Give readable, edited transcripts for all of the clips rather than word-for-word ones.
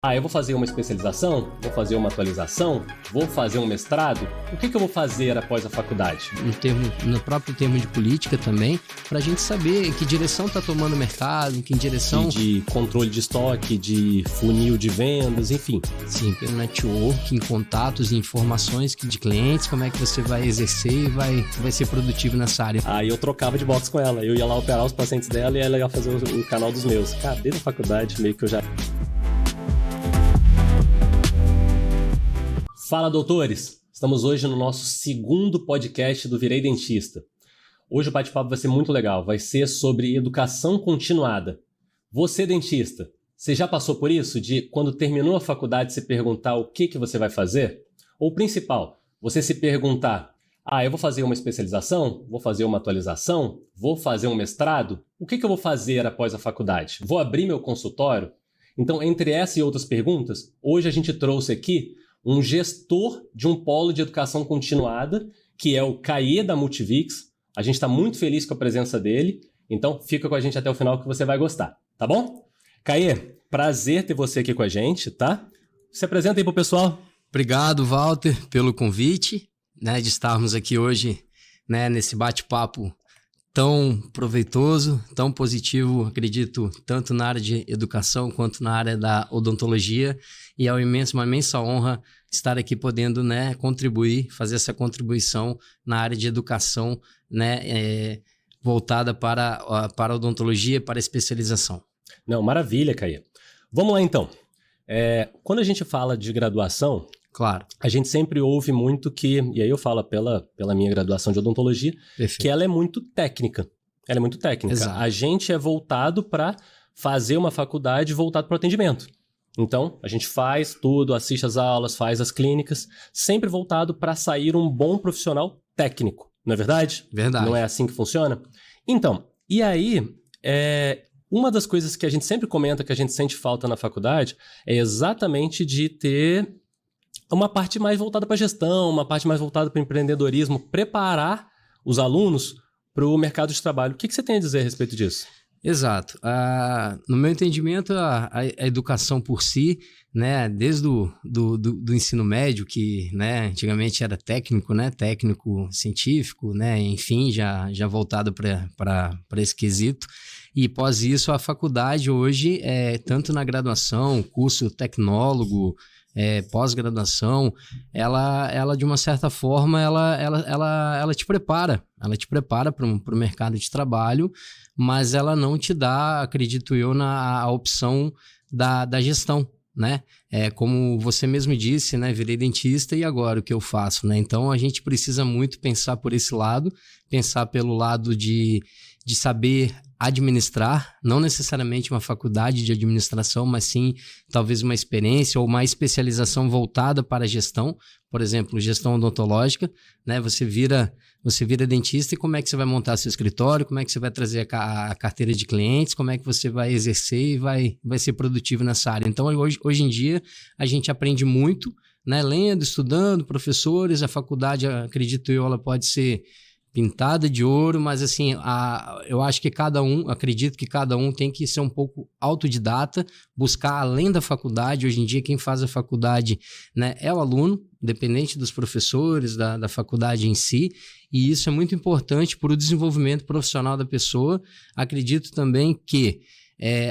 Eu vou fazer uma especialização, vou fazer uma atualização, vou fazer um mestrado. O que eu vou fazer após a faculdade? No próprio termo de política também, para a gente saber em que direção está tomando o mercado, em que direção... De controle de estoque, de funil de vendas, enfim. Sim, pelo networking, contatos e informações de clientes, como é que você vai exercer e vai ser produtivo nessa área. Aí eu trocava de box com ela, eu ia lá operar os pacientes dela e ela ia fazer o canal dos meus. Cara, desde a faculdade meio que eu já... Fala, doutores! Estamos hoje no nosso segundo podcast do Virei Dentista. Hoje o bate-papo vai ser muito legal, vai ser sobre educação continuada. Você, dentista, você já passou por isso? De quando terminou a faculdade se perguntar o que você vai fazer? Ou principal, você se perguntar, eu vou fazer uma especialização? Vou fazer uma atualização? Vou fazer um mestrado? O que eu vou fazer após a faculdade? Vou abrir meu consultório? Então, entre essa e outras perguntas, hoje a gente trouxe aqui um gestor de um polo de educação continuada, que é o Caê da Multivix. A gente está muito feliz com a presença dele, então fica com a gente até o final que você vai gostar, tá bom? Caê, prazer ter você aqui com a gente, tá? Se apresenta aí pro pessoal. Obrigado, Walter, pelo convite, de estarmos aqui hoje, nesse bate-papo tão proveitoso, tão positivo, acredito, tanto na área de educação quanto na área da odontologia. E é uma imensa honra estar aqui podendo contribuir, fazer essa contribuição na área de educação voltada para a odontologia, para a especialização. Não, maravilha, Caê. Vamos lá, então. Quando a gente fala de graduação, claro, a gente sempre ouve muito que, e aí eu falo pela minha graduação de odontologia, perfeito, que ela é muito técnica. Ela é muito técnica. Exato. A gente é voltado para fazer uma faculdade voltada para o atendimento. Então, a gente faz tudo, assiste as aulas, faz as clínicas, sempre voltado para sair um bom profissional técnico, não é verdade? Verdade. Não é assim que funciona? Então, e aí, uma das coisas que a gente sempre comenta que a gente sente falta na faculdade é exatamente de ter uma parte mais voltada para gestão, uma parte mais voltada para empreendedorismo, preparar os alunos para o mercado de trabalho. O que você tem a dizer a respeito disso? Exato. No meu entendimento, a educação por si, desde do ensino médio, que antigamente era técnico, técnico científico, enfim, já voltado para esse quesito. E após isso, a faculdade hoje, tanto na graduação, curso tecnólogo, pós-graduação, ela de uma certa forma, ela te prepara para o mercado de trabalho, mas ela não te dá, acredito eu, a opção da gestão, como você mesmo disse, virei dentista e agora o que eu faço, Então a gente precisa muito pensar por esse lado, pensar pelo lado de saber administrar, não necessariamente uma faculdade de administração, mas sim talvez uma experiência ou uma especialização voltada para a gestão, por exemplo, gestão odontológica, Você vira dentista e como é que você vai montar seu escritório, como é que você vai trazer a carteira de clientes, como é que você vai exercer e vai ser produtivo nessa área. Então, hoje em dia, a gente aprende muito, lendo, estudando, professores, a faculdade, acredito eu, ela pode ser pintada de ouro, mas assim, eu acho que acredito que cada um tem que ser um pouco autodidata, buscar além da faculdade. Hoje em dia, quem faz a faculdade é o aluno, independente dos professores, da faculdade em si, e isso é muito importante para o desenvolvimento profissional da pessoa. Acredito também que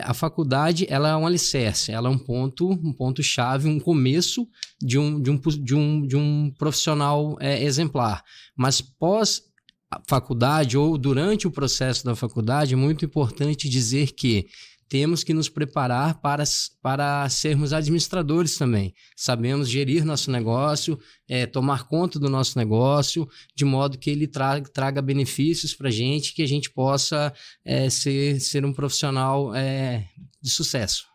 a faculdade ela é um alicerce, ela é um ponto-chave, um começo de um profissional exemplar, mas pós a faculdade ou durante o processo da faculdade, é muito importante dizer que temos que nos preparar para sermos administradores também. Sabemos gerir nosso negócio, tomar conta do nosso negócio, de modo que ele traga benefícios para a gente, que a gente possa ser um profissional de sucesso.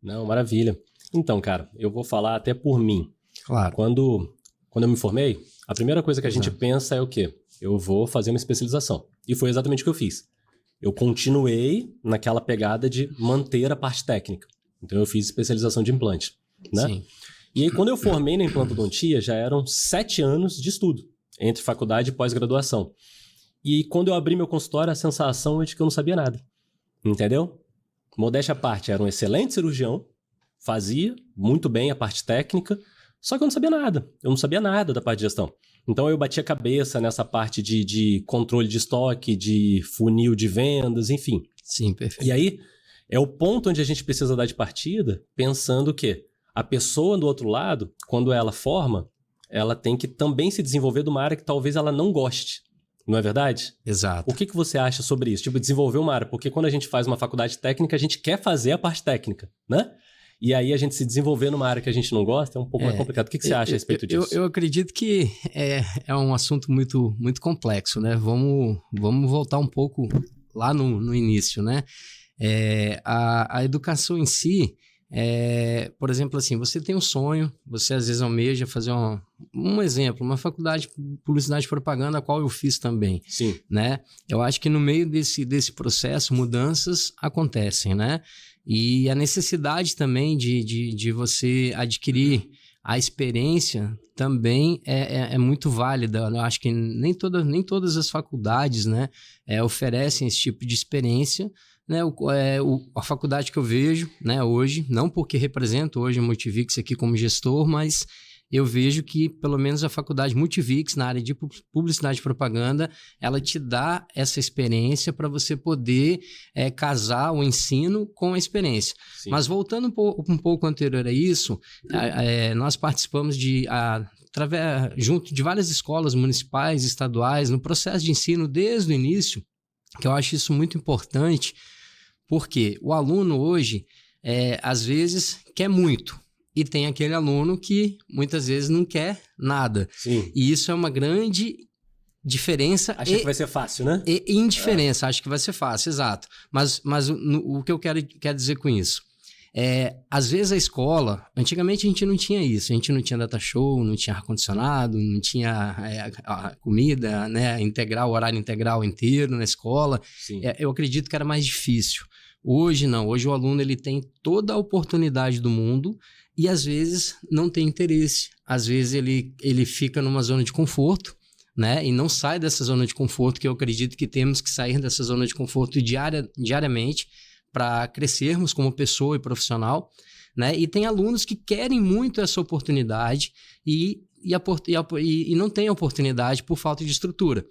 Não, maravilha. Então, cara, eu vou falar até por mim. Claro. Quando eu me formei, a primeira coisa que a gente pensa é o quê? Eu vou fazer uma especialização. E foi exatamente o que eu fiz. Eu continuei naquela pegada de manter a parte técnica. Então, eu fiz especialização de implante, Sim. E aí, quando eu formei na implantodontia, já eram 7 anos de estudo, entre faculdade e pós-graduação. E quando eu abri meu consultório, a sensação é de que eu não sabia nada. Entendeu? Modéstia à parte, era um excelente cirurgião, fazia muito bem a parte técnica, só que eu não sabia nada. Eu não sabia nada da parte de gestão. Então eu bati a cabeça nessa parte de controle de estoque, de funil de vendas, enfim. Sim, perfeito. E aí é o ponto onde a gente precisa dar de partida, pensando que a pessoa do outro lado, quando ela forma, ela tem que também se desenvolver de uma área que talvez ela não goste. Não é verdade? Exato. O que você acha sobre isso? Tipo, desenvolver uma área. Porque quando a gente faz uma faculdade técnica, a gente quer fazer a parte técnica, né? E aí a gente se desenvolver numa área que a gente não gosta é um pouco mais complicado. O que você acha a respeito disso? Eu acredito que é um assunto muito, muito complexo, né? Vamos voltar um pouco lá no início, né? A educação em si, por exemplo, assim, você tem um sonho, você às vezes almeja fazer um exemplo, uma faculdade de publicidade e propaganda, a qual eu fiz também. Sim. Né? Eu acho que no meio desse processo, mudanças acontecem, né? E a necessidade também de você adquirir a experiência também é muito válida. Eu acho que nem todas as faculdades, né, oferecem esse tipo de experiência. Né, a faculdade que eu vejo, né, hoje, não porque represento hoje a Multivix aqui como gestor, mas eu vejo que pelo menos a faculdade Multivix na área de publicidade e propaganda, ela te dá essa experiência para você poder casar o ensino com a experiência. Sim. Mas voltando um pouco anterior a isso, nós participamos junto de várias escolas municipais, estaduais, no processo de ensino desde o início, que eu acho isso muito importante, porque o aluno hoje, às vezes, quer muito. E tem aquele aluno que muitas vezes não quer nada. Sim. E isso é uma grande diferença. Acha que vai ser fácil, né? E indiferença, acho que vai ser fácil, exato. Mas o que eu quero dizer com isso? Às vezes a escola, antigamente a gente não tinha isso. A gente não tinha data show, não tinha ar-condicionado, não tinha a comida, né, o horário integral inteiro na escola. Eu acredito que era mais difícil. Hoje não, hoje o aluno ele tem toda a oportunidade do mundo e às vezes não tem interesse. Às vezes ele fica numa zona de conforto, né? E não sai dessa zona de conforto, que eu acredito que temos que sair dessa zona de conforto diariamente para crescermos como pessoa e profissional, né? E tem alunos que querem muito essa oportunidade e não têm a oportunidade por falta de estrutura.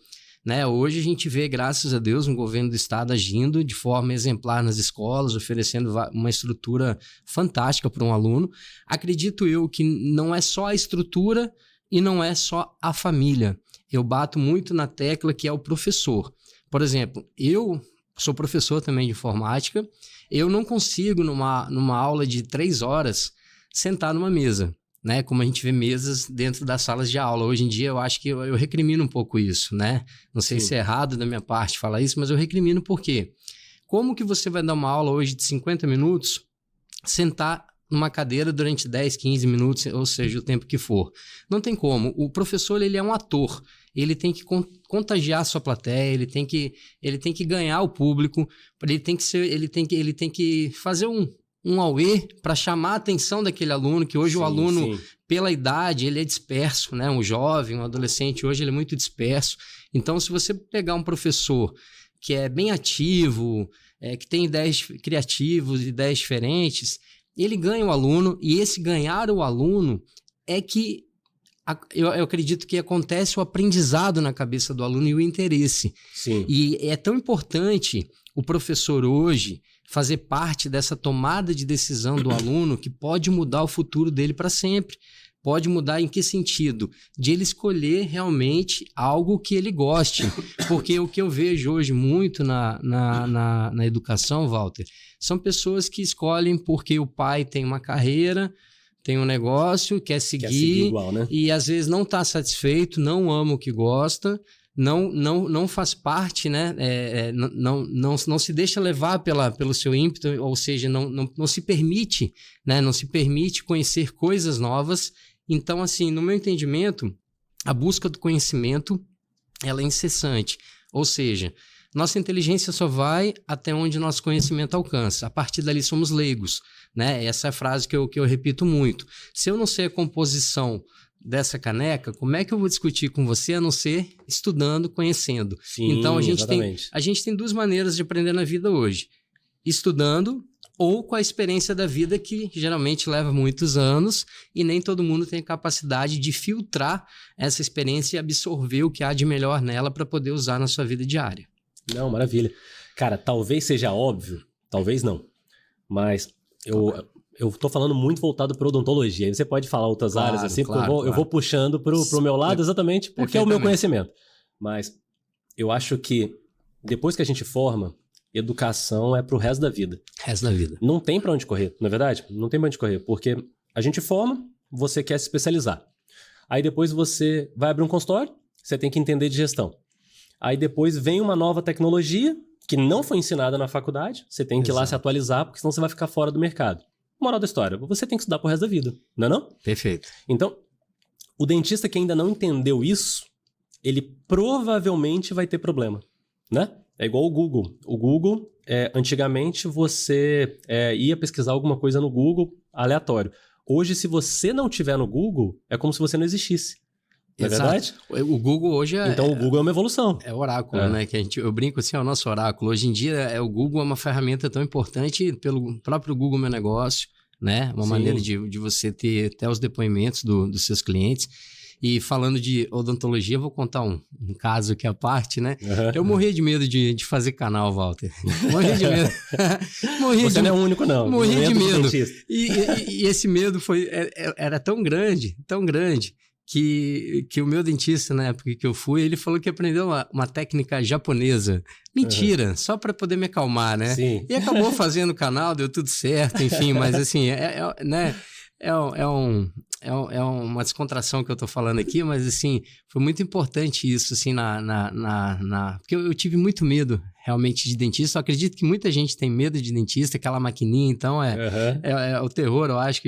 Né? Hoje a gente vê, graças a Deus, um governo do estado agindo de forma exemplar nas escolas, oferecendo uma estrutura fantástica para um aluno. Acredito eu que não é só a estrutura e não é só a família. Eu bato muito na tecla que é o professor. Por exemplo, eu sou professor também de informática, eu não consigo numa aula de 3 horas sentar numa mesa. Né? Como a gente vê mesas dentro das salas de aula. Hoje em dia eu acho que eu recrimino um pouco isso, né? Não sei se é errado da minha parte falar isso, mas eu recrimino por quê? Como que você vai dar uma aula hoje de 50 minutos, sentar numa cadeira durante 10, 15 minutos, ou seja, o tempo que for? Não tem como. O professor, ele é um ator. Ele tem que contagiar a sua plateia, ele tem que ganhar o público, ele tem que fazer um auê para chamar a atenção daquele aluno, que hoje o aluno, pela idade, ele é disperso, né? Um jovem, um adolescente, hoje ele é muito disperso. Então, se você pegar um professor que é bem ativo, que tem ideias criativas, ideias diferentes, ele ganha o aluno, e esse ganhar o aluno é que eu acredito que acontece o aprendizado na cabeça do aluno e o interesse. Sim. E é tão importante o professor hoje fazer parte dessa tomada de decisão do aluno que pode mudar o futuro dele para sempre. Pode mudar em que sentido? De ele escolher realmente algo que ele goste. Porque o que eu vejo hoje muito na educação, Walter, são pessoas que escolhem porque o pai tem uma carreira, tem um negócio, quer seguir igual, né? E às vezes não está satisfeito, não ama o que gosta, não faz parte, né? Não se deixa levar pelo seu ímpeto, ou seja, não se permite, né? Não se permite conhecer coisas novas. Então, assim, no meu entendimento, a busca do conhecimento, ela é incessante. Ou seja, nossa inteligência só vai até onde nosso conhecimento alcança. A partir dali somos leigos, né? Essa é a frase que eu repito muito. Se eu não sei a composição dessa caneca, como é que eu vou discutir com você a não ser estudando, conhecendo? Sim, então a gente exatamente. tem 2 maneiras de aprender na vida hoje: estudando ou com a experiência da vida, que geralmente leva muitos anos e nem todo mundo tem capacidade de filtrar essa experiência e absorver o que há de melhor nela para poder usar na sua vida diária. Não, maravilha. Cara, talvez seja óbvio, talvez não, mas eu tô falando muito voltado para odontologia. Aí você pode falar outras áreas assim, porque eu vou puxando pro meu lado exatamente porque é o meu conhecimento. Mas eu acho que depois que a gente forma, educação é pro resto da vida. Resto da vida. Não tem pra onde correr, não é verdade? Não tem pra onde correr, porque a gente forma, você quer se especializar. Aí depois você vai abrir um consultório, você tem que entender de gestão. Aí depois vem uma nova tecnologia que não foi ensinada na faculdade, você tem que ir lá se atualizar, porque senão você vai ficar fora do mercado. Moral da história, você tem que estudar pro resto da vida, não é não? Perfeito. Então, o dentista que ainda não entendeu isso, ele provavelmente vai ter problema, né? É igual o Google. O Google, antigamente você ia pesquisar alguma coisa no Google aleatório. Hoje, se você não tiver no Google, é como se você não existisse. Não é verdade? O Google hoje Então o Google é uma evolução. É oráculo, né? Que eu brinco assim, é o nosso oráculo. Hoje em dia, o Google é uma ferramenta tão importante pelo próprio Google Meu Negócio, né? Uma maneira de você ter até os depoimentos dos seus clientes. E falando de odontologia, eu vou contar um caso aqui à parte, né? Eu morria de medo de fazer canal, Walter. Morria de medo. Você não é o único, não. Morria de medo. E esse medo era tão grande, que o meu dentista, na época que eu fui, ele falou que aprendeu uma técnica japonesa. Mentira, só para poder me acalmar, né? Sim. E acabou fazendo o canal, deu tudo certo, enfim, mas assim, né? É uma descontração que eu tô falando aqui, mas assim, foi muito importante isso, assim, porque eu tive muito medo, realmente, de dentista. Eu acredito que muita gente tem medo de dentista, aquela maquininha, então é o terror, eu acho,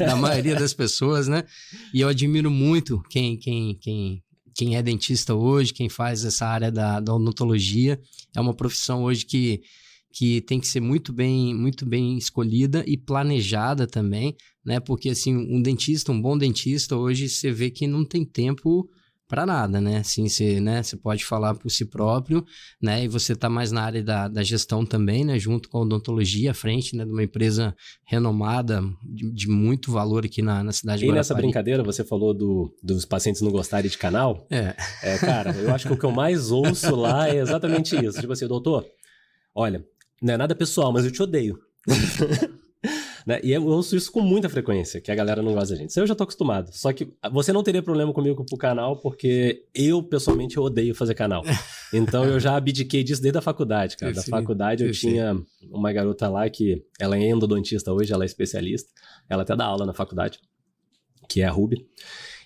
da maioria das pessoas, né? E eu admiro muito quem é dentista hoje, quem faz essa área da odontologia. É uma profissão hoje que tem que ser muito bem escolhida e planejada também, né? Porque, assim, um bom dentista, hoje você vê que não tem tempo para nada, né? Assim, você pode falar por si próprio, né? E você tá mais na área da gestão também, né? Junto com a odontologia à frente, né? De uma empresa renomada, de muito valor aqui na cidade de Guarapari. E nessa brincadeira, você falou dos pacientes não gostarem de canal. Cara, eu acho que o que eu mais ouço lá é exatamente isso. Tipo assim, doutor, olha, não é nada pessoal, mas eu te odeio. Né? E eu ouço isso com muita frequência, que a galera não gosta da gente. Isso eu já tô acostumado. Só que você não teria problema comigo pro canal, porque eu, pessoalmente, eu odeio fazer canal. Então eu já abdiquei disso desde a faculdade, cara. Da faculdade eu tinha uma garota lá que ela é endodontista hoje, ela é especialista. Ela até dá aula na faculdade, que é a Ruby.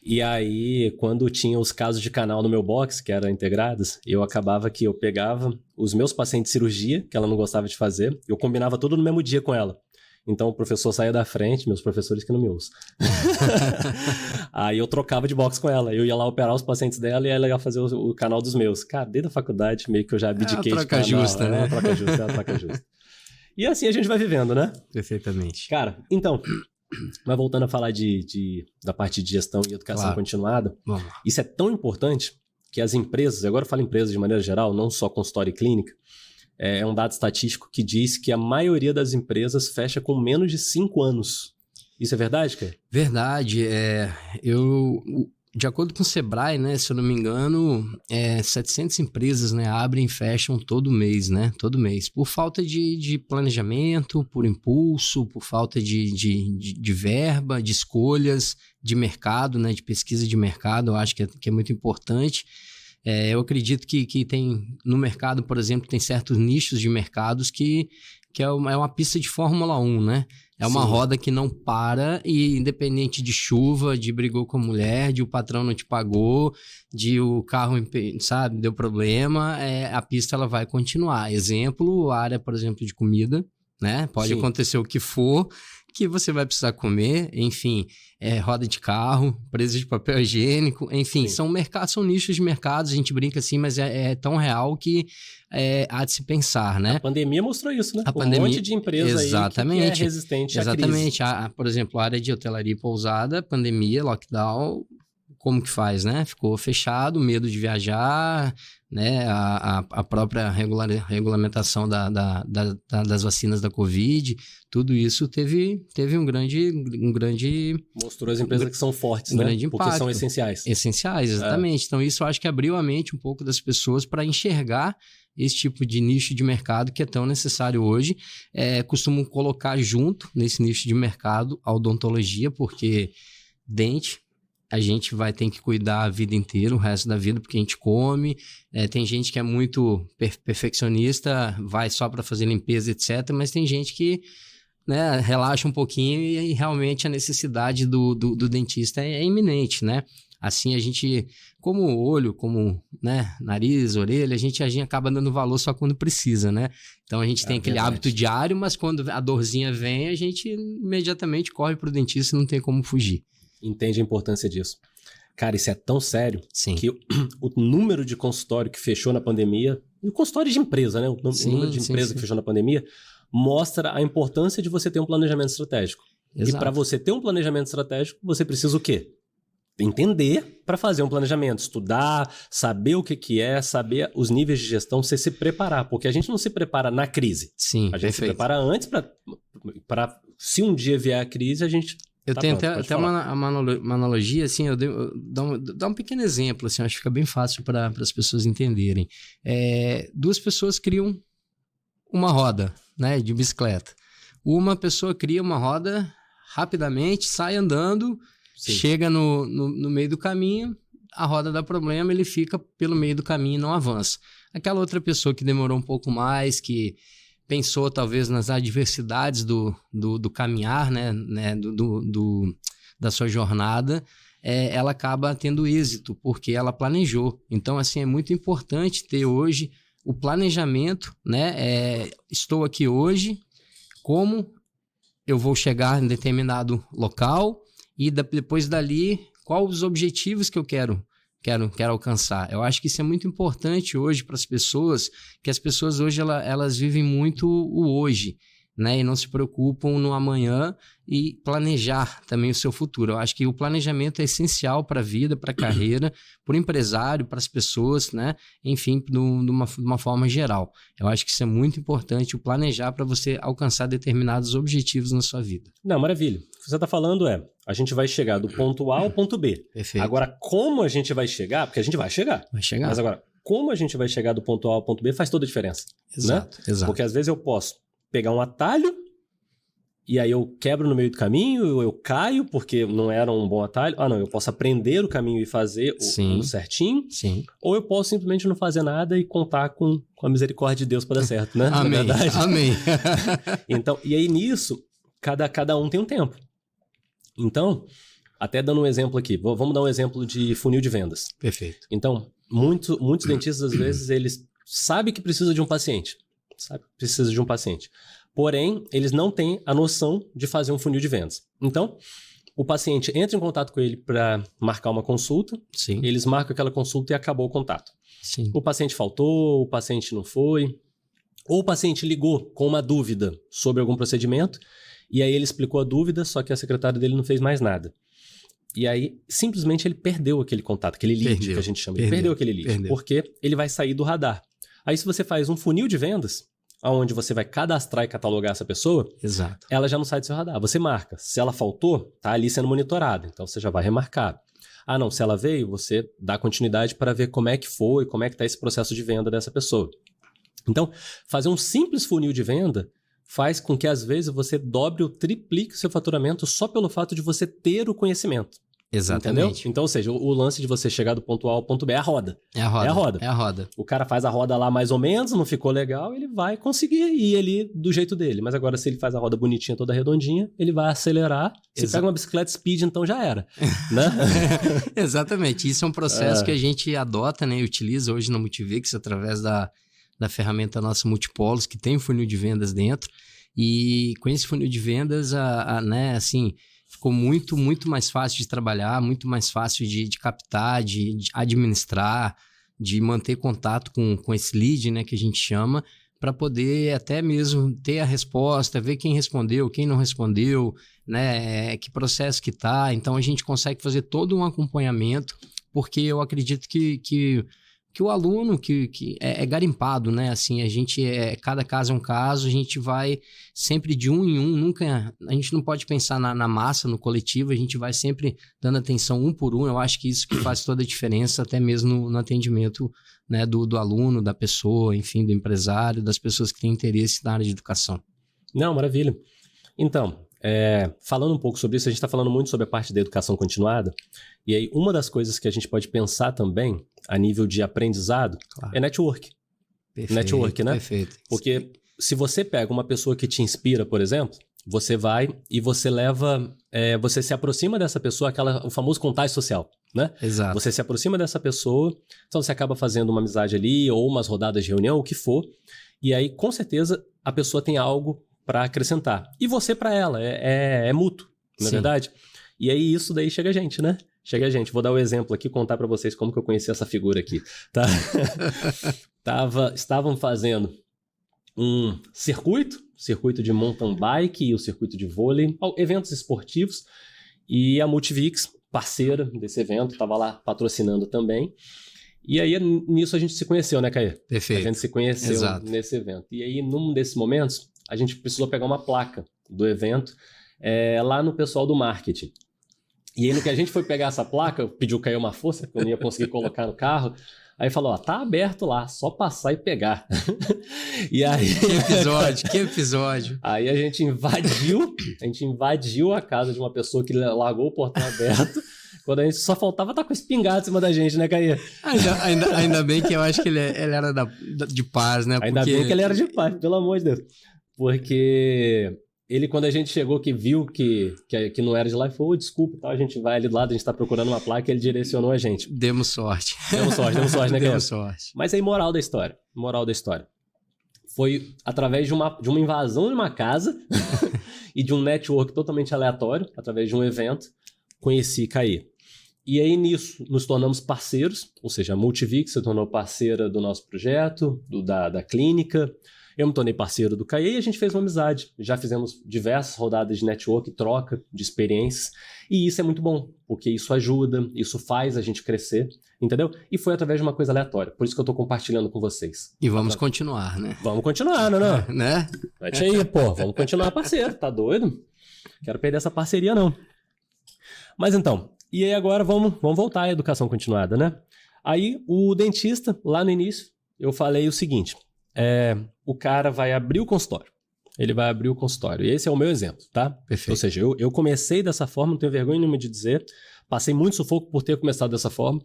E aí, quando tinha os casos de canal no meu box, que eram integrados, eu acabava que eu pegava os meus pacientes de cirurgia, que ela não gostava de fazer, eu combinava tudo no mesmo dia com ela. Então o professor saía da frente, meus professores que não me usam. Aí eu trocava de box com ela, eu ia lá operar os pacientes dela e ela ia fazer o canal dos meus. Cara, desde a faculdade meio que eu já abdiquei de canal. Justa, né? É uma troca justa. E assim a gente vai vivendo, né? Perfeitamente. Cara, então... Mas voltando a falar da parte de gestão e educação continuada, isso é tão importante que as empresas, agora eu falo empresas de maneira geral, não só consultório e clínica, é um dado estatístico que diz que a maioria das empresas fecha com menos de 5 anos. Isso é verdade, cara? Verdade. De acordo com o Sebrae, né, se eu não me engano, 700 empresas, né, abrem e fecham todo mês, né? Todo mês. Por falta de planejamento, por impulso, por falta de verba, de escolhas, de mercado, né, de pesquisa de mercado. Eu acho que é muito importante. Eu acredito que tem, no mercado, por exemplo, tem certos nichos de mercados que é uma pista de Fórmula 1, né? É uma roda que não para e independente de chuva, de brigou com a mulher, de o patrão não te pagou, de o carro, sabe, deu problema, a pista ela vai continuar. Exemplo, a área, por exemplo, de comida, né? Pode acontecer o que for, que você vai precisar comer, enfim, roda de carro, empresa de papel higiênico, enfim, são nichos de mercados, a gente brinca assim, mas é tão real que há de se pensar, né? A pandemia mostrou isso, né? Um monte de empresa aí que é resistente à crise. Por exemplo, a área de hotelaria e pousada, pandemia, lockdown, como que faz, né? Ficou fechado, medo de viajar, né? A própria regulamentação das vacinas da Covid, tudo isso teve um grande... Mostrou as empresas que são fortes, né? Grande impacto. Porque são essenciais. Essenciais, exatamente. Então, isso eu acho que abriu a mente um pouco das pessoas para enxergar esse tipo de nicho de mercado que é tão necessário hoje. Costumo colocar junto nesse nicho de mercado a odontologia, porque dente a gente vai ter que cuidar a vida inteira, o resto da vida, porque a gente come. Tem gente que é muito perfeccionista, vai só para fazer limpeza, etc. Mas tem gente que, né, relaxa um pouquinho e realmente a necessidade do dentista é iminente, né? Assim, a gente, como olho, como, né, nariz, orelha, a gente acaba dando valor só quando precisa, né? Então, a gente tem aquele hábito diário, mas quando a dorzinha vem, a gente imediatamente corre para o dentista e não tem como fugir. Entende a importância disso. Cara, isso é tão sério Sim. que o número de consultório que fechou na pandemia, e o consultório de empresa, né? O número de empresa que fechou na pandemia, mostra a importância de você ter um planejamento estratégico. Exato. E para você ter um planejamento estratégico, você precisa o quê? Entender para fazer um planejamento, estudar, saber o que é, saber os níveis de gestão, você se preparar, porque a gente não se prepara na crise. Sim, a gente se prepara antes para se um dia vier a crise, a gente... Eu tenho até uma analogia, assim, dar um pequeno exemplo, assim, acho que fica bem fácil para as pessoas entenderem. Duas pessoas criam uma roda, né, de bicicleta. Uma pessoa cria uma roda rapidamente, sai andando, sim, chega no meio do caminho, a roda dá problema, ele fica pelo meio do caminho e não avança. Aquela outra pessoa que demorou um pouco mais, que pensou talvez nas adversidades do caminhar, né, da sua jornada, ela acaba tendo êxito, porque ela planejou. Então, assim, é muito importante ter hoje o planejamento, né? Estou aqui hoje, como eu vou chegar em determinado local e depois dali, quais os objetivos que eu quero alcançar. Eu acho que isso é muito importante hoje para as pessoas, que as pessoas hoje elas vivem muito o hoje, né? E não se preocupam no amanhã e planejar também o seu futuro. Eu acho que o planejamento é essencial para a vida, para a carreira, para o empresário, para as pessoas, né? Enfim, de uma forma geral. Eu acho que isso é muito importante, o planejar para você alcançar determinados objetivos na sua vida. Não, maravilha. O que você está falando a gente vai chegar do ponto A ao ponto B. Perfeito. Agora, como a gente vai chegar? Porque a gente vai chegar. Vai chegar. Mas agora, como a gente vai chegar do ponto A ao ponto B faz toda a diferença. Exato, né? exato. Porque às vezes eu posso pegar um atalho e aí eu quebro no meio do caminho, eu caio porque não era um bom atalho. Ah, não, eu posso aprender o caminho e fazer o certinho. Sim. Ou eu posso simplesmente não fazer nada e contar com a misericórdia de Deus para dar certo, né? Amém. Na verdade. Amém. Então, e aí nisso, cada um tem um tempo. Então, até dando um exemplo aqui, vamos dar um exemplo de funil de vendas. Perfeito. Então, muitos dentistas, às vezes, eles sabem que precisa de um paciente. Porém, eles não têm a noção de fazer um funil de vendas. Então, o paciente entra em contato com ele para marcar uma consulta. Sim. Eles marcam aquela consulta e acabou o contato. Sim. O paciente faltou, o paciente não foi. Ou o paciente ligou com uma dúvida sobre algum procedimento e aí ele explicou a dúvida, só que a secretária dele não fez mais nada. E aí, simplesmente, ele perdeu aquele contato, aquele lead que a gente chama. Ele perdeu aquele lead, porque ele vai sair do radar. Aí, se você faz um funil de vendas, onde você vai cadastrar e catalogar essa pessoa, exato, ela já não sai do seu radar. Você marca. Se ela faltou, tá ali sendo monitorada. Então, você já vai remarcar. Ah, não, se ela veio, você dá continuidade para ver como é que foi, como é que está esse processo de venda dessa pessoa. Então, fazer um simples funil de venda faz com que, às vezes, você dobre ou triplique o seu faturamento só pelo fato de você ter o conhecimento. Exatamente. Entendeu? Então, ou seja, o lance de você chegar do ponto A ao ponto B é a roda. É a roda. O cara faz a roda lá mais ou menos, não ficou legal, ele vai conseguir ir ali do jeito dele. Mas agora, se ele faz a roda bonitinha, toda redondinha, ele vai acelerar. Se pega uma bicicleta speed, então já era. Né? Exatamente. Isso é um processo que a gente adota, né, e utiliza hoje na Multivix através da ferramenta nossa Multipolos, que tem funil de vendas dentro. E com esse funil de vendas, né, assim, ficou muito, muito mais fácil de trabalhar, muito mais fácil de captar, de administrar, de manter contato com esse lead, né, que a gente chama, para poder até mesmo ter a resposta, ver quem respondeu, quem não respondeu, né, que processo que está. Então, a gente consegue fazer todo um acompanhamento, porque eu acredito que o aluno que é garimpado, né? Assim, cada caso é um caso, a gente vai sempre de um em um, nunca, a gente não pode pensar na massa, no coletivo, a gente vai sempre dando atenção um por um. Eu acho que isso que faz toda a diferença, até mesmo no atendimento, né, do aluno, da pessoa, enfim, do empresário, das pessoas que têm interesse na área de educação. Não, maravilha. Então, falando um pouco sobre isso, a gente está falando muito sobre a parte da educação continuada, e aí uma das coisas que a gente pode pensar também, a nível de aprendizado, é network. Perfeito, Network, né? Perfeito. Porque se você pega uma pessoa que te inspira, por exemplo, você vai e você leva, você se aproxima dessa pessoa, o famoso contágio social, né? Exato. Você se aproxima dessa pessoa, então você acaba fazendo uma amizade ali, ou umas rodadas de reunião, o que for, e aí com certeza a pessoa tem algo para acrescentar. E você para ela, é mútuo, não é verdade? E aí isso daí chega a gente, né? Chega a gente. Vou dar um exemplo aqui, contar para vocês como que eu conheci essa figura aqui, tá? Estavam fazendo um circuito de mountain bike e o circuito de vôlei, eventos esportivos, e a Multivix, parceira desse evento, estava lá patrocinando também. E aí, nisso a gente se conheceu, né, Caê? Perfeito. A gente se conheceu nesse evento. E aí, num desses momentos, a gente precisou pegar uma placa do evento lá no pessoal do marketing. E aí, no que a gente foi pegar essa placa, pediu Caê uma força, que eu não ia conseguir colocar no carro. Aí falou, tá aberto lá, só passar e pegar. E aí... Que episódio. Aí a gente invadiu a casa de uma pessoa que largou o portão aberto, quando a gente só faltava estar com espingarda em cima da gente, né, Caê? Ainda bem que eu acho que ele era de paz, né? Ainda bem que ele era de paz, pelo amor de Deus. Porque ele, quando a gente chegou, que viu que não era de lá, ele falou, desculpa, tá? A gente vai ali do lado, a gente tá procurando uma placa, e ele direcionou a gente. Demos sorte. Demos sorte, né, Caê? Demos sorte. Mas aí, moral da história. Foi através de uma invasão de uma casa e de um network totalmente aleatório, através de um evento, conheci Caê. E aí, nisso, nos tornamos parceiros, ou seja, a Multivix se tornou parceira do nosso projeto, da clínica. Eu me tornei parceiro do Caê e a gente fez uma amizade. Já fizemos diversas rodadas de network, troca de experiências. E isso é muito bom, porque isso ajuda, isso faz a gente crescer, entendeu? E foi através de uma coisa aleatória. Por isso que eu tô compartilhando com vocês. E vamos continuar, né? Vamos continuar, né? Né? Mete aí, pô. Vamos continuar parceiro. Tá doido? Quero perder essa parceria, não. Mas então, e aí agora vamos voltar à educação continuada, né? Aí o dentista, lá no início, eu falei o seguinte... o cara vai abrir o consultório. Ele vai abrir o consultório. E esse é o meu exemplo, tá? Perfeito. Ou seja, eu comecei dessa forma, não tenho vergonha nenhuma de dizer. Passei muito sufoco por ter começado dessa forma.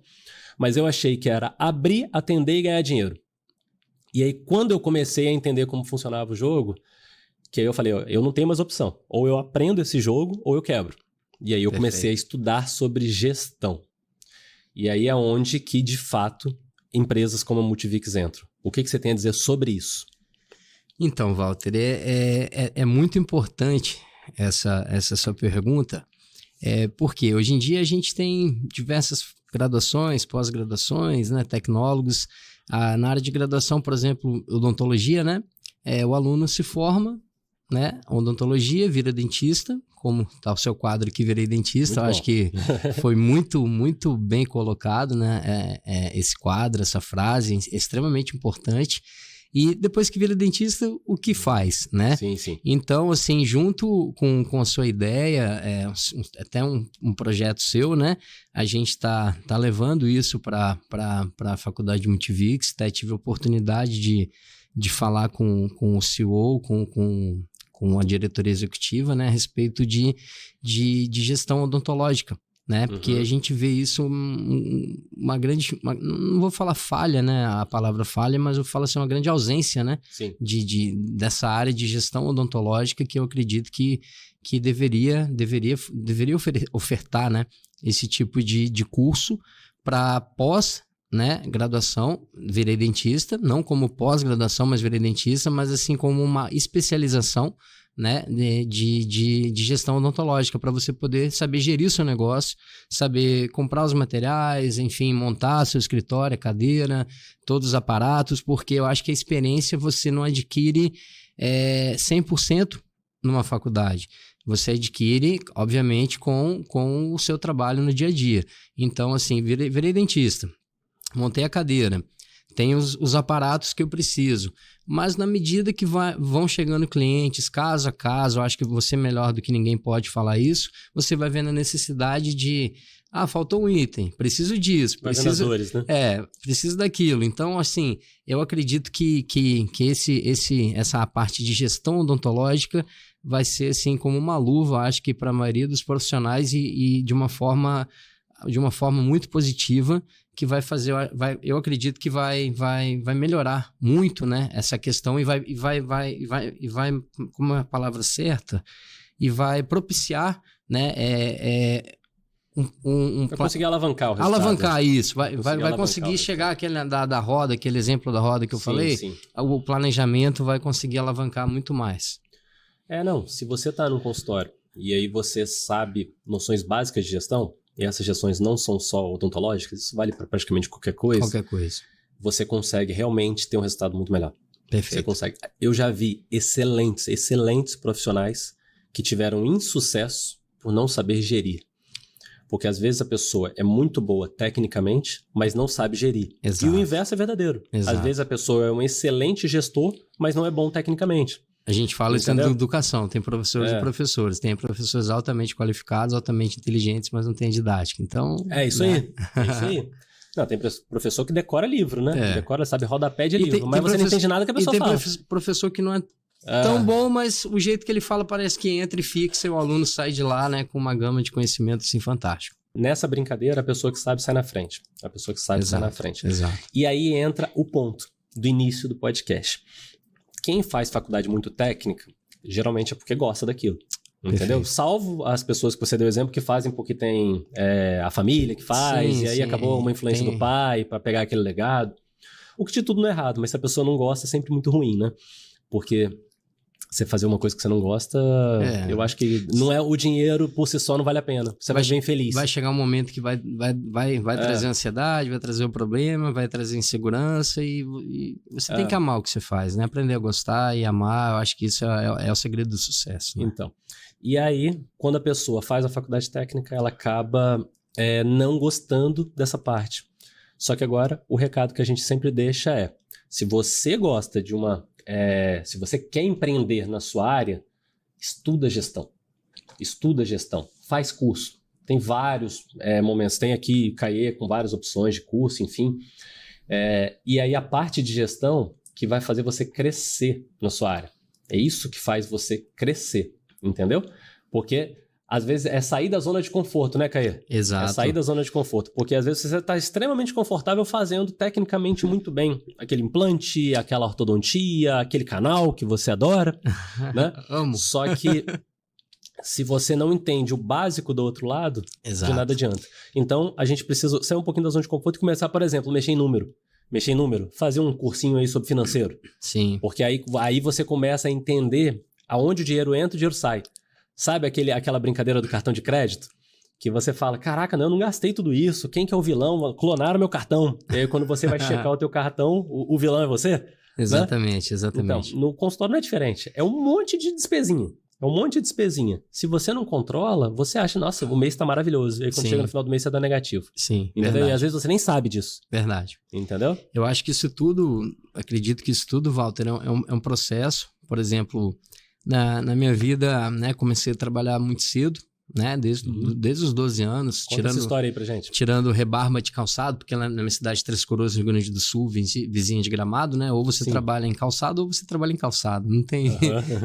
Mas eu achei que era abrir, atender e ganhar dinheiro. E aí, quando eu comecei a entender como funcionava o jogo, que aí eu falei, eu não tenho mais opção. Ou eu aprendo esse jogo, ou eu quebro. E aí eu comecei a estudar sobre gestão. E aí é onde que, de fato, empresas como a Multivix entram. O que você tem a dizer sobre isso? Então, Walter, é muito importante essa sua pergunta, porque hoje em dia a gente tem diversas graduações, pós-graduações, né, tecnólogos. Na área de graduação, por exemplo, odontologia, né, o aluno se forma, né, odontologia, vira dentista, como está o seu quadro aqui, virei dentista. Eu acho que foi muito, muito bem colocado, né, esse quadro, essa frase, extremamente importante. E depois que vira dentista, o que faz, né? Sim, sim. Então, assim, junto com a sua ideia, até um projeto seu, né? A gente tá levando isso para a faculdade de Multivix. Até tive a oportunidade de falar com o CEO, com a diretoria executiva, né? A respeito de gestão odontológica. Né? Porque a gente vê isso uma grande... não vou falar falha, né? A palavra falha, mas eu falo assim, uma grande ausência, né? Sim. Dessa área de gestão odontológica que eu acredito que deveria ofertar, né? Esse tipo de curso para pós, né? Graduação. Virei dentista, não como pós-graduação, mas virei dentista, mas assim como uma especialização, né, de gestão odontológica, para você poder saber gerir o seu negócio, saber comprar os materiais, enfim, montar seu escritório, a cadeira, todos os aparatos, porque eu acho que a experiência você não adquire 100% numa faculdade. Você adquire, obviamente, com o seu trabalho no dia a dia. Então, assim, virei dentista, montei a cadeira, tenho os aparatos que eu preciso, mas na medida que vão chegando clientes, caso a caso, eu acho que você melhor do que ninguém pode falar isso, você vai vendo a necessidade de, faltou um item, preciso disso, dores, né? Preciso daquilo. Então, assim, eu acredito que essa parte de gestão odontológica vai ser, assim, como uma luva, acho que para a maioria dos profissionais e de uma forma muito positiva, que vai fazer, eu acredito que vai melhorar muito, né, essa questão e vai, como é a palavra certa, e vai propiciar, né, vai conseguir alavancar o resultado. Alavancar isso, vai conseguir alavancar chegar aquele da roda, aquele exemplo da roda que eu falei, sim. O planejamento vai conseguir alavancar muito mais. Se você está num consultório e aí você sabe noções básicas de gestão, e essas gestões não são só odontológicas, isso vale para praticamente qualquer coisa. Qualquer coisa. Você consegue realmente ter um resultado muito melhor. Perfeito. Você consegue. Eu já vi excelentes profissionais que tiveram insucesso por não saber gerir. Porque às vezes a pessoa é muito boa tecnicamente, mas não sabe gerir. Exato. E o inverso é verdadeiro. Exato. Às vezes a pessoa é um excelente gestor, mas não é bom tecnicamente. A gente fala isso na educação, tem professores e professores. Tem professores altamente qualificados, altamente inteligentes, mas não tem didática. Então... É isso aí. Não, tem professor que decora livro, né? Decora, sabe, rodapé de livro. Mas você não entende nada que a pessoa fala. E tem professor que não é tão bom, mas o jeito que ele fala parece que entra e fixa e o aluno sai de lá, né, com uma gama de conhecimento, assim, fantástico. Nessa brincadeira, a pessoa que sabe sai na frente. A pessoa que sabe sai na frente. Exato. E aí entra o ponto do início do podcast. Quem faz faculdade muito técnica, geralmente é porque gosta daquilo, entendeu? Perfeito. Salvo as pessoas que você deu exemplo que fazem porque tem a família que faz, e aí acabou uma influência do pai para pegar aquele legado. O que de tudo não é errado, mas se a pessoa não gosta é sempre muito ruim, né? Porque você fazer uma coisa que você não gosta, eu acho que não é o dinheiro por si só não vale a pena. Você vai bem feliz. Vai chegar um momento que vai trazer ansiedade, vai trazer o problema, vai trazer insegurança e você tem que amar o que você faz, né? Aprender a gostar e amar, eu acho que isso é o segredo do sucesso. Né? Então, e aí, quando a pessoa faz a faculdade técnica, ela acaba não gostando dessa parte. Só que agora, o recado que a gente sempre deixa é, se você gosta de se você quer empreender na sua área, estuda gestão, faz curso. Tem vários momentos, tem aqui CAE com várias opções de curso, enfim. E aí a parte de gestão que vai fazer você crescer na sua área. É isso que faz você crescer, entendeu? Porque às vezes é sair da zona de conforto, né, Caê? Exato. É sair da zona de conforto. Porque às vezes você está extremamente confortável fazendo tecnicamente muito bem aquele implante, aquela ortodontia, aquele canal que você adora, né? Amo. Só que se você não entende o básico do outro lado, Exato. de nada adianta. Então, a gente precisa sair um pouquinho da zona de conforto e começar, por exemplo, mexer em número, fazer um cursinho aí sobre financeiro. Sim. Porque aí você começa a entender aonde o dinheiro entra e o dinheiro sai. Sabe aquela brincadeira do cartão de crédito? Que você fala, caraca, eu não gastei tudo isso, quem que é o vilão? Clonaram meu cartão. E aí quando você vai checar o teu cartão, o vilão é você? Exatamente, né? Exatamente. Então, no consultório não é diferente. É um monte de despesinha. Se você não controla, você acha, nossa, o mês tá maravilhoso. E aí quando chega no final do mês, você dá negativo. Sim, entendeu? verdade. E às vezes você nem sabe disso. Verdade. Entendeu? Eu acho que isso tudo, acredito que isso tudo, Walter, é um processo. Por exemplo, na minha vida, né, comecei a trabalhar muito cedo, né, desde os 12 anos. Conta essa história aí pra gente. Tirando rebarba de calçado, porque lá na minha cidade de Três Coroas, Rio Grande do Sul, vizinha de Gramado, né, ou você trabalha em calçado ou você trabalha em calçado, não tem,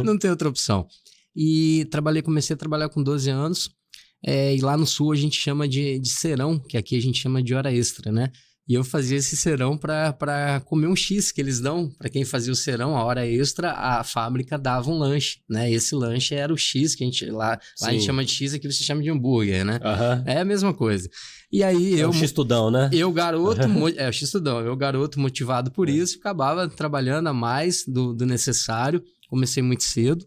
não tem outra opção. E comecei a trabalhar com 12 anos, e lá no Sul a gente chama de serão, que aqui a gente chama de hora extra, né? E eu fazia esse serão para comer um X que eles dão. Para quem fazia o serão, a hora extra, a fábrica dava um lanche, né? Esse lanche era o X, que a gente lá a gente chama de X, aqui você chama de hambúrguer, né? É a mesma coisa. E aí o X-tudão, né? Eu, garoto, o X-tudão, eu, garoto motivado por isso, acabava trabalhando a mais do necessário. Comecei muito cedo.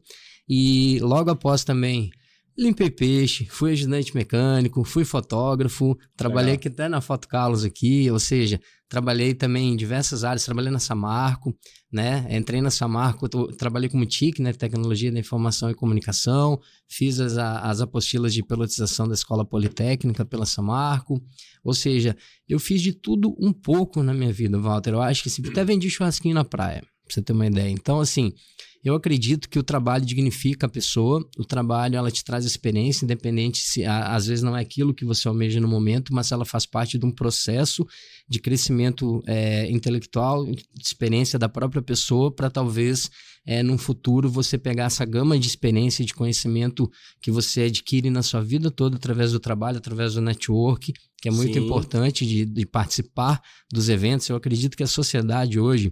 E logo após também, limpei peixe, fui ajudante mecânico, fui fotógrafo, trabalhei aqui até na Foto Carlos aqui, ou seja, trabalhei também em diversas áreas, trabalhei na Samarco, né? Entrei na Samarco, trabalhei como TIC, né? Tecnologia da Informação e Comunicação, fiz as apostilas de pilotização da Escola Politécnica pela Samarco, ou seja, eu fiz de tudo um pouco na minha vida, Walter. Eu acho que assim, até vendi churrasquinho na praia, pra você ter uma ideia. Então, assim, eu acredito que o trabalho dignifica a pessoa, o trabalho ela te traz experiência, independente se às vezes não é aquilo que você almeja no momento, mas ela faz parte de um processo de crescimento intelectual, de experiência da própria pessoa, para talvez num futuro você pegar essa gama de experiência e de conhecimento que você adquire na sua vida toda através do trabalho, através do network, que é muito importante de participar dos eventos. Eu acredito que a sociedade hoje,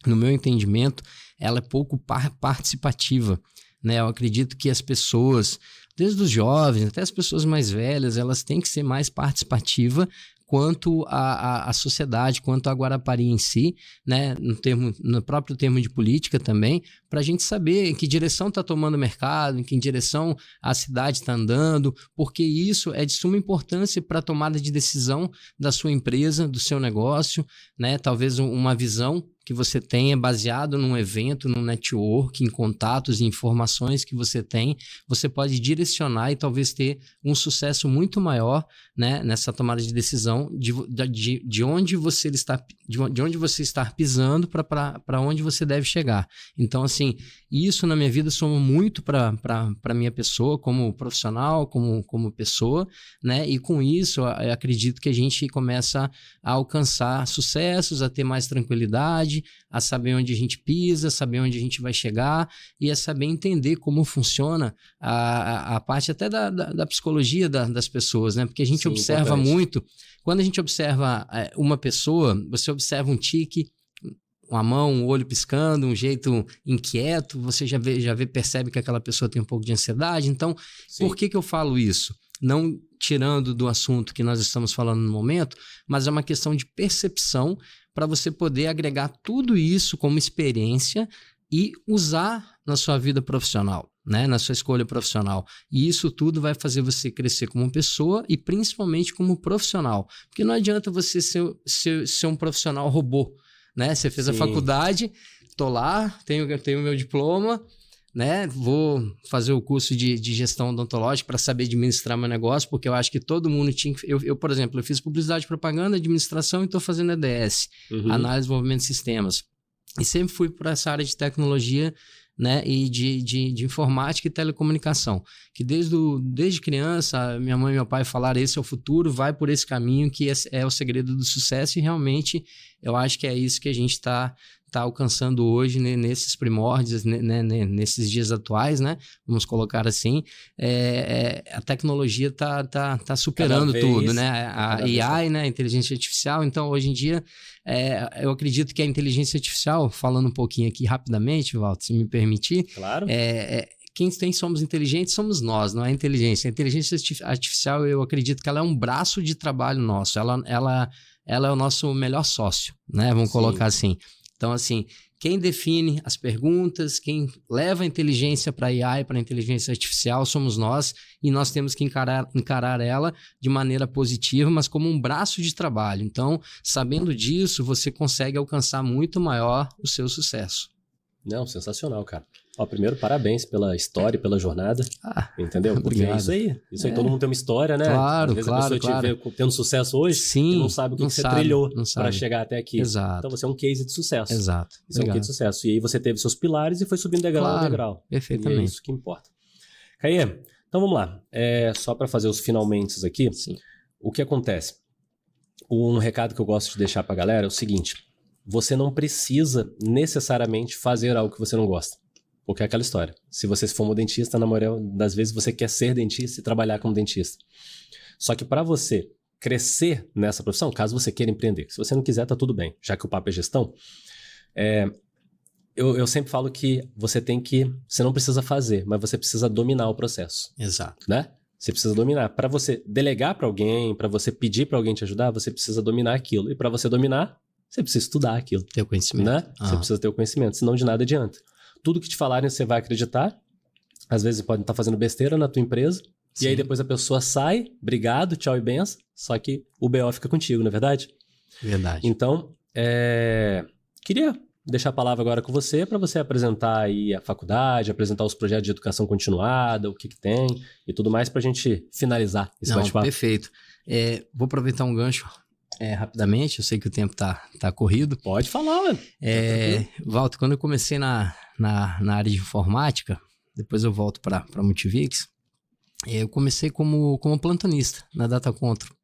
no meu entendimento, ela é pouco participativa, né? Eu acredito que as pessoas, desde os jovens até as pessoas mais velhas, elas têm que ser mais participativas quanto à sociedade, quanto à Guarapari em si, né? No próprio termo de política também, para a gente saber em que direção está tomando o mercado, em que direção a cidade está andando, porque isso é de suma importância para a tomada de decisão da sua empresa, do seu negócio, né? Talvez uma visão que você tenha baseado num evento, num network, em contatos e informações que você tem, você pode direcionar e talvez ter um sucesso muito maior, né, nessa tomada de decisão de onde você está pisando para onde você deve chegar. Então, assim, isso na minha vida soma muito para a minha pessoa, como profissional, como pessoa, né? E com isso, eu acredito que a gente começa a alcançar sucessos, a ter mais tranquilidade, a saber onde a gente pisa, saber onde a gente vai chegar e a saber entender como funciona a parte até da psicologia das pessoas, né? Porque a gente observa muito, quando a gente observa uma pessoa, você observa um tique, uma mão, um olho piscando, um jeito inquieto, você já percebe que aquela pessoa tem um pouco de ansiedade. Então, por que eu falo isso? Não tirando do assunto que nós estamos falando no momento, mas é uma questão de percepção para você poder agregar tudo isso como experiência e usar na sua vida profissional, né? Na sua escolha profissional. E isso tudo vai fazer você crescer como pessoa e principalmente como profissional. Porque não adianta você ser um profissional robô, né? Você fez a faculdade, tô lá, tenho o meu diploma, né? Vou fazer o curso de gestão odontológica para saber administrar meu negócio, porque eu acho que todo mundo tinha que... Eu, por exemplo, eu fiz publicidade e propaganda, administração e estou fazendo EDS, análise de desenvolvimento de sistemas. E sempre fui para essa área de tecnologia, né? E de informática e telecomunicação. Que desde criança, minha mãe e meu pai falaram, esse é o futuro, vai por esse caminho que é o segredo do sucesso, e realmente eu acho que é isso que a gente está alcançando hoje, né, nesses primórdios, né, nesses dias atuais, né? Vamos colocar assim, a tecnologia tá superando tudo, né? A AI, né? A inteligência artificial. Então, hoje em dia, eu acredito que a inteligência artificial, falando um pouquinho aqui rapidamente, Walter, se me permitir, claro. Quem somos inteligentes somos nós, não é a inteligência. A inteligência artificial, eu acredito que ela é um braço de trabalho nosso. Ela é o nosso melhor sócio, né? Vamos colocar assim. Então, assim, quem define as perguntas, quem leva a inteligência para a AI, para a inteligência artificial, somos nós, e nós temos que encarar ela de maneira positiva, mas como um braço de trabalho. Então, sabendo disso, você consegue alcançar muito maior o seu sucesso. Não, sensacional, cara. Primeiro, parabéns pela história e pela jornada, entendeu? Porque obrigado. Isso aí todo mundo tem uma história, né? Claro, às vezes a pessoa te vê tendo sucesso hoje, e não sabe o que você trilhou para chegar até aqui. Exato. Então você é um case de sucesso. Exato. Você é um case de sucesso. E aí você teve seus pilares e foi subindo degrau a degrau. Perfeitamente. E é isso que importa. Caê, então vamos lá. Só para fazer os finalmente aqui, o que acontece? Um recado que eu gosto de deixar para a galera é o seguinte: você não precisa necessariamente fazer algo que você não gosta. Porque é aquela história. Se você for um dentista, na maioria das vezes você quer ser dentista e trabalhar como dentista. Só que para você crescer nessa profissão, caso você queira empreender, se você não quiser, tá tudo bem. Já que o papo é gestão, eu sempre falo que você não precisa fazer, mas você precisa dominar o processo. Exato. Né? Você precisa dominar. Para você delegar para alguém, para você pedir para alguém te ajudar, você precisa dominar aquilo. E para você dominar, você precisa estudar aquilo. Ter o conhecimento. Né? Você precisa ter o conhecimento, senão de nada adianta. Tudo que te falarem você vai acreditar, às vezes podem estar fazendo besteira na tua empresa, Sim. e aí depois a pessoa sai, obrigado, tchau e benção, só que o BO fica contigo, não é verdade? Verdade. Então, queria deixar a palavra agora com você para você apresentar aí a faculdade, apresentar os projetos de educação continuada, o que tem e tudo mais para a gente finalizar esse bate-papo. Perfeito. Vou aproveitar um gancho rapidamente, eu sei que o tempo tá corrido. Pode falar, mano. Walter, quando eu comecei na área de informática, depois eu volto para Multivix, eu comecei como plantonista na Data Control.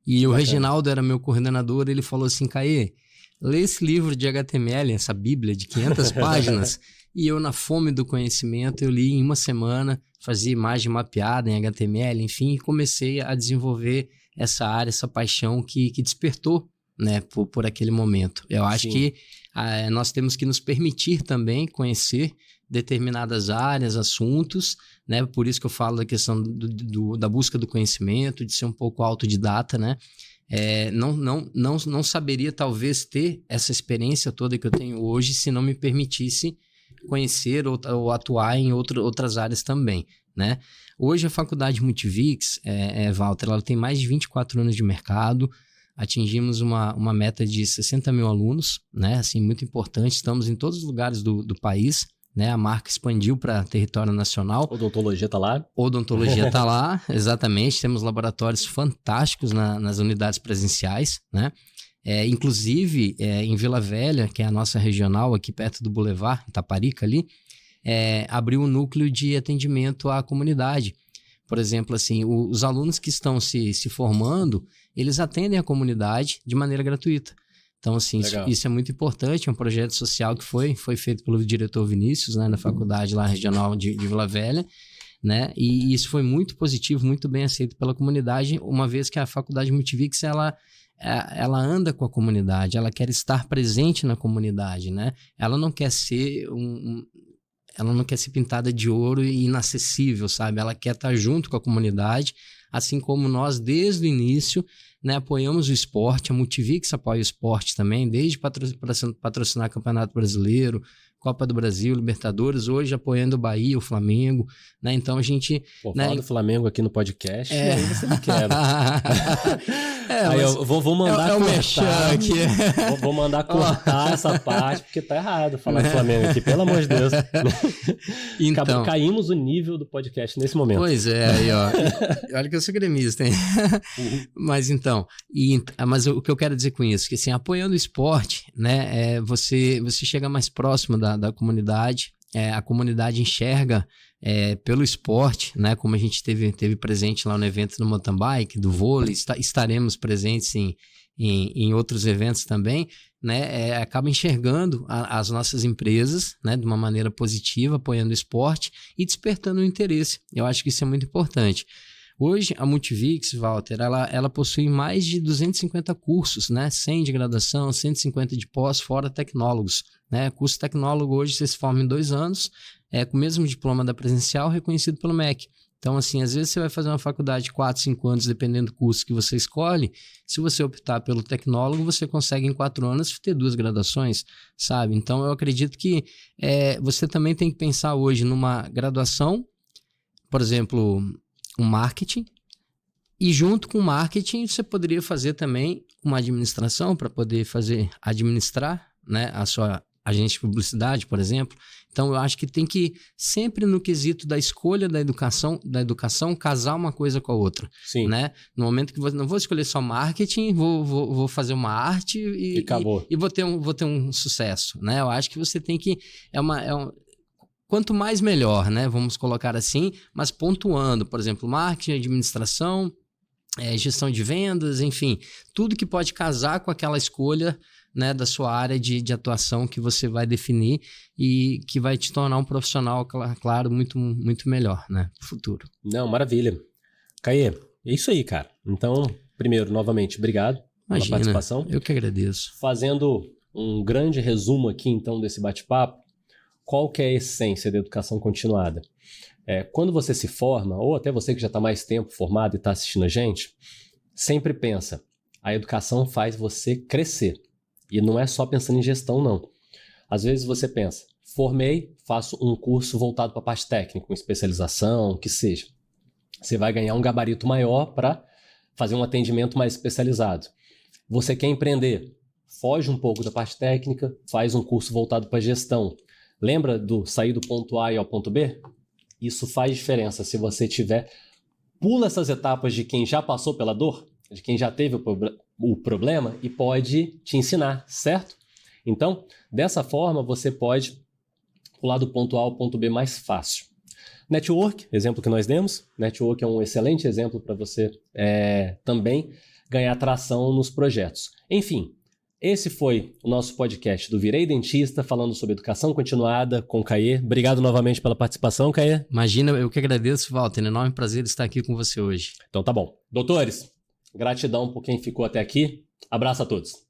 E o Reginaldo era meu coordenador, ele falou assim, Caê, lê esse livro de HTML, essa bíblia de 500 páginas, e eu, na fome do conhecimento, eu li em uma semana, fazia imagem mapeada em HTML, enfim, e comecei a desenvolver essa área, essa paixão que despertou, né, por aquele momento. Eu acho que nós temos que nos permitir também conhecer determinadas áreas, assuntos, né? Por isso que eu falo da questão da busca do conhecimento, de ser um pouco autodidata, né? Não saberia talvez ter essa experiência toda que eu tenho hoje se não me permitisse conhecer ou atuar em outras áreas também, né? Hoje a faculdade Multivix, Walter, ela tem mais de 24 anos de mercado, atingimos uma meta de 60 mil alunos, né? Assim, muito importante, estamos em todos os lugares do país, né? A marca expandiu para território nacional. Odontologia está lá? Odontologia está lá, exatamente. Temos laboratórios fantásticos nas unidades presenciais, né? Inclusive, em Vila Velha, que é a nossa regional, aqui perto do Boulevard, em Taparica ali, abriu um núcleo de atendimento à comunidade. Por exemplo, assim, os alunos que estão se formando, eles atendem a comunidade de maneira gratuita. Então, assim, isso é muito importante, é um projeto social que foi feito pelo diretor Vinícius, né, na faculdade lá regional de Vila Velha, né, e isso foi muito positivo, muito bem aceito pela comunidade, uma vez que a faculdade Multivix, ela anda com a comunidade, ela quer estar presente na comunidade, né, ela não quer ser ela não quer ser pintada de ouro e inacessível, sabe, ela quer estar junto com a comunidade, assim como nós, desde o início, né, apoiamos o esporte, a Multivix apoia o esporte também, desde patrocinar Campeonato Brasileiro, Copa do Brasil, Libertadores, hoje apoiando o Bahia, o Flamengo, né, então a gente... Fala do Flamengo aqui no podcast, aí você me quebra. Aí eu vou mandar cortar, vou mandar cortar essa parte, porque tá errado falar do Flamengo aqui, pelo amor de Deus. Então, caímos o nível do podcast nesse momento. Pois aí ó, olha que eu sou gremista, hein? Mas então, mas o que eu quero dizer com isso, que assim, apoiando o esporte, né, você chega mais próximo da comunidade, a comunidade enxerga pelo esporte, né, como a gente teve presente lá no evento do mountain bike, do vôlei, estaremos presentes em outros eventos também, né, acaba enxergando as nossas empresas, né, de uma maneira positiva, apoiando o esporte e despertando o interesse. Eu acho que isso é muito importante. Hoje, a Multivix, Walter, ela possui mais de 250 cursos, né? 100 de graduação, 150 de pós, fora tecnólogos, né? Curso tecnólogo hoje você se forma em 2 anos, com o mesmo diploma da presencial, reconhecido pelo MEC. Então, assim, às vezes você vai fazer uma faculdade de 4, 5 anos, dependendo do curso que você escolhe. Se você optar pelo tecnólogo, você consegue em 4 anos ter 2 graduações, sabe? Então, eu acredito que você também tem que pensar hoje numa graduação, por exemplo... um marketing, e junto com o marketing você poderia fazer também uma administração para poder administrar, né, a sua agência de publicidade, por exemplo. Então eu acho que tem que sempre no quesito da escolha da educação casar uma coisa com a outra. Sim. Né? No momento que não vou escolher só marketing, vou fazer uma arte e acabou. E vou ter um sucesso, né? Eu acho que você tem que quanto mais melhor, né? Vamos colocar assim, mas pontuando, por exemplo, marketing, administração, gestão de vendas, enfim, tudo que pode casar com aquela escolha, né, da sua área de atuação que você vai definir e que vai te tornar um profissional, claro, muito, muito melhor, né, pro futuro. Não, maravilha. Caê, é isso aí, cara. Então, primeiro, novamente, obrigado pela participação. Eu que agradeço. Fazendo um grande resumo aqui, então, desse bate-papo, qual que é a essência da educação continuada? Quando você se forma, ou até você que já está mais tempo formado e está assistindo a gente, sempre pensa, a educação faz você crescer. E não é só pensando em gestão, não. Às vezes você pensa, Formei, faço um curso voltado para a parte técnica, uma especialização, o que seja. Você vai ganhar um gabarito maior para fazer um atendimento mais especializado. Você quer empreender? Foge um pouco da parte técnica, faz um curso voltado para gestão. Lembra do sair do ponto A e ao ponto B? Isso faz diferença se você tiver... Pula essas etapas de quem já passou pela dor, de quem já teve o problema e pode te ensinar, certo? Então, dessa forma, você pode pular do ponto A ao ponto B mais fácil. Network, exemplo que nós demos. Network é um excelente exemplo para você também ganhar tração nos projetos. Enfim, esse foi o nosso podcast do Virei Dentista, falando sobre educação continuada com o Caê. Obrigado novamente pela participação, Caê. Imagina, eu que agradeço, Walter. Enorme prazer estar aqui com você hoje. Então tá bom. Doutores, gratidão por quem ficou até aqui. Abraço a todos.